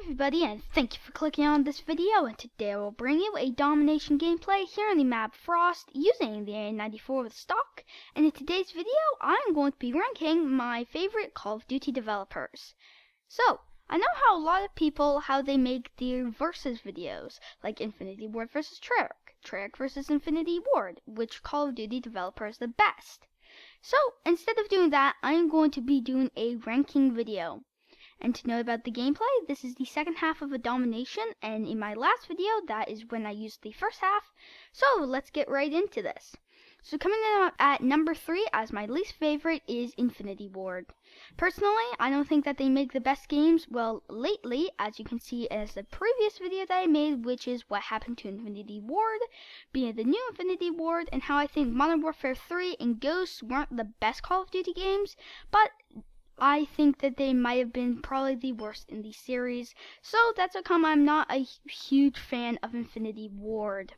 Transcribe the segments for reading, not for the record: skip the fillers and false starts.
everybody, and thank you for clicking on this video. And today I will bring you a domination gameplay here on the map Frost using the A94 with stock. And in today's video, I'm going to be ranking my favorite Call of Duty developers. So, I know how a lot of people, how they make their versus videos, like Infinity Ward versus Treyarch, Treyarch versus Infinity Ward, which Call of Duty developer is the best. So, instead of doing that, I am going to be doing a ranking video. And to know about the gameplay, this is the second half of a domination, and in my last video, that is when I used the first half. So let's get right into this. So coming in at number 3 as my least favorite is Infinity Ward. Personally, I don't think that they make the best games. Well, lately, as you can see as the previous video that I made, which is what happened to Infinity Ward, being the new Infinity Ward, and how I think Modern Warfare 3 and Ghosts weren't the best Call of Duty games, but I think that they might have been probably the worst in the series. So that's how come I'm not a huge fan of Infinity Ward.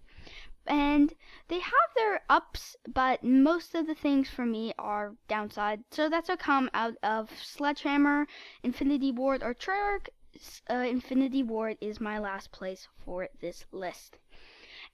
And they have their ups, but most of the things for me are downside. So that's how come out of Sledgehammer, Infinity Ward, or Treyarch, Infinity Ward is my last place for this list.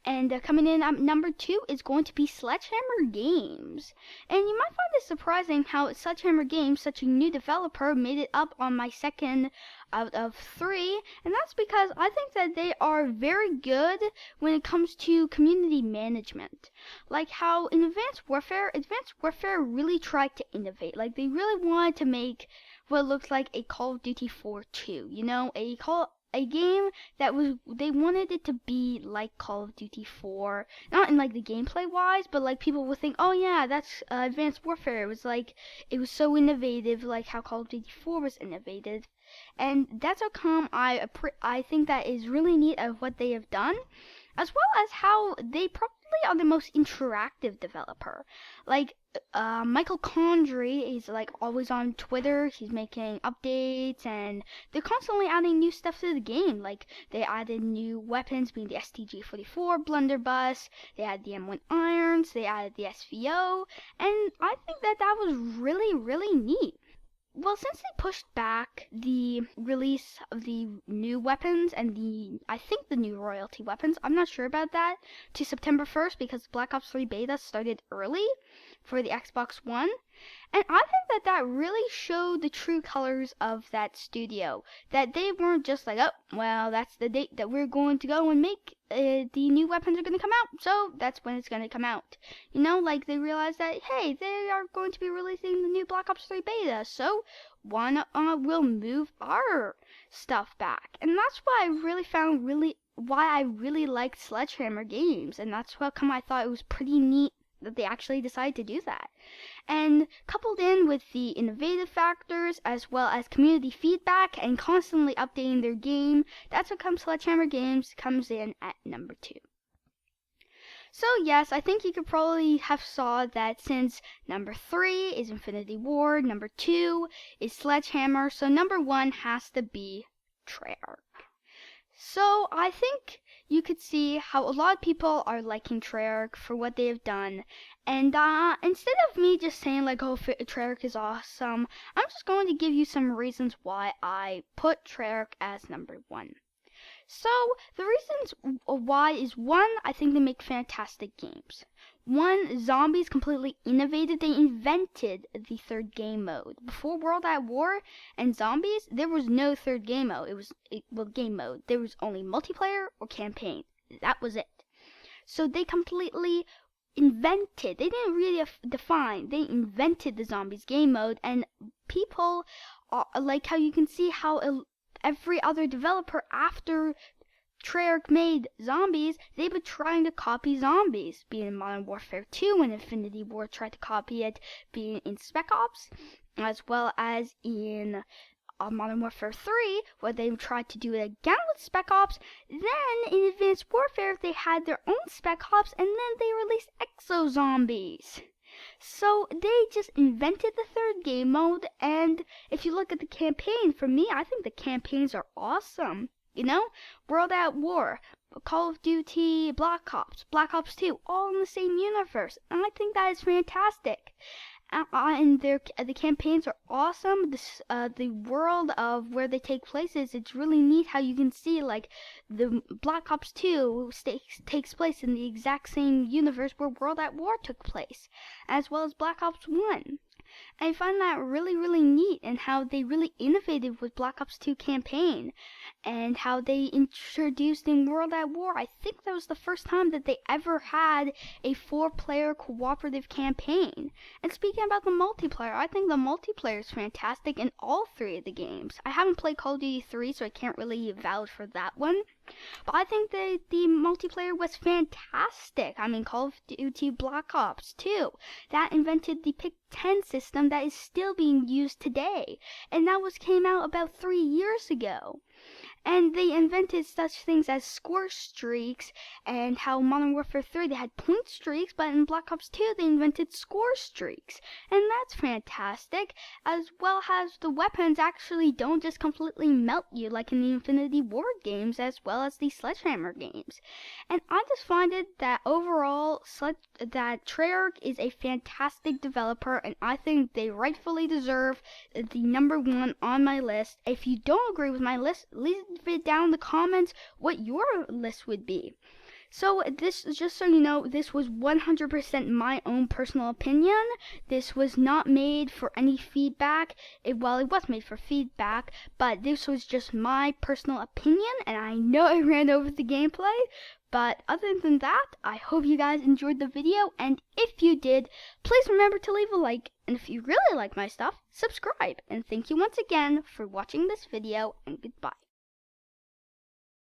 And coming in at number 2 is going to be Sledgehammer Games. And you might find this surprising how Sledgehammer Games, such a new developer, made it up on my second out of 3. And that's because I think that they are very good when it comes to community management. Like how in Advanced Warfare really tried to innovate. Like they really wanted to make what looks like a Call of Duty 4 2. You know, a game that they wanted it to be like Call of Duty 4, not in like the gameplay wise, but like people would think, oh yeah, that's Advanced Warfare. It was so innovative, like how Call of Duty 4 was innovative, and that's how come I think that is really neat of what they have done, as well as how they probably are the most interactive developer. Like Michael Condrey is like always on Twitter. He's making updates, and they're constantly adding new stuff to the game. Like they added new weapons, being the STG-44 blunderbuss. They added the M1 irons. They added the SVO, and I think that was really neat. Well, since they pushed back the release of the new weapons and I think the new royalty weapons, I'm not sure about that, to September 1st because Black Ops 3 beta started early for the Xbox One. And I think that really showed the true colors of that studio. That they weren't just like, oh, well, that's the date that we're going to go and make the new weapons are going to come out, so that's when it's going to come out. You know, like they realized that, hey, they are going to be releasing the new Black Ops 3 beta, so we'll move our stuff back. And that's why I really liked Sledgehammer Games, and that's how come I thought it was pretty neat that they actually decided to do that. And coupled in with the innovative factors as well as community feedback and constantly updating their game, that's what comes Sledgehammer Games comes in at number 2. So yes, I think you could probably have saw that since number 3 is Infinity Ward, number 2 is Sledgehammer, so number 1 has to be Treyarch. So I think you could see how a lot of people are liking Treyarch for what they have done. And instead of me just saying like, oh, Treyarch is awesome, I'm just going to give you some reasons why I put Treyarch as number 1. So the reasons why is 1, I think they make fantastic games. 1, Zombies completely innovated. They invented the third game mode. Before World at War and Zombies, there was no third game mode. Game mode. There was only multiplayer or campaign. That was it. So they completely invented. They didn't really define. They invented the Zombies game mode, and people like how you can see how every other developer after Treyarch made Zombies, they've been trying to copy Zombies, being in Modern Warfare 2 when Infinity Ward tried to copy it, being in Spec Ops, as well as in Modern Warfare 3, where they tried to do it again with Spec Ops. Then in Advanced Warfare, they had their own Spec Ops, and then they released Exo Zombies. So they just invented the third game mode, and if you look at the campaign, for me, I think the campaigns are awesome. You know, World at War, Call of Duty, Black Ops 2, all in the same universe, and I think that is fantastic. and the campaigns are awesome. The world of where they take place it's really neat. How you can see like the Black Ops 2 takes place in the exact same universe where World at War took place, as well as Black Ops 1. I find that really, really neat, and how they really innovated with Black Ops 2 campaign, and how they introduced in World at War. I think that was the first time that they ever had a 4-player cooperative campaign. And speaking about the multiplayer, I think the multiplayer is fantastic in all 3 of the games. I haven't played Call of Duty 3, so I can't really vouch for that one. But I think the multiplayer was fantastic. I mean, Call of Duty Black Ops 2, that invented the Pick 10 system that is still being used today. And that came out about 3 years ago. And they invented such things as score streaks, and how Modern Warfare 3 they had point streaks, but in Black Ops 2 they invented score streaks, and that's fantastic. As well as the weapons actually don't just completely melt you like in the Infinity Ward games, as well as the Sledgehammer games. And I just find it that overall that Treyarch is a fantastic developer, and I think they rightfully deserve the #1 on my list. If you don't agree with my list, leave it down in the comments what your list would be. So this, just so you know, this was 100% my own personal opinion. This was not made for any feedback. Well, it was made for feedback, but this was just my personal opinion, and I know I ran over the gameplay. But other than that, I hope you guys enjoyed the video, and if you did, please remember to leave a like, and if you really like my stuff, subscribe. And thank you once again for watching this video, and goodbye.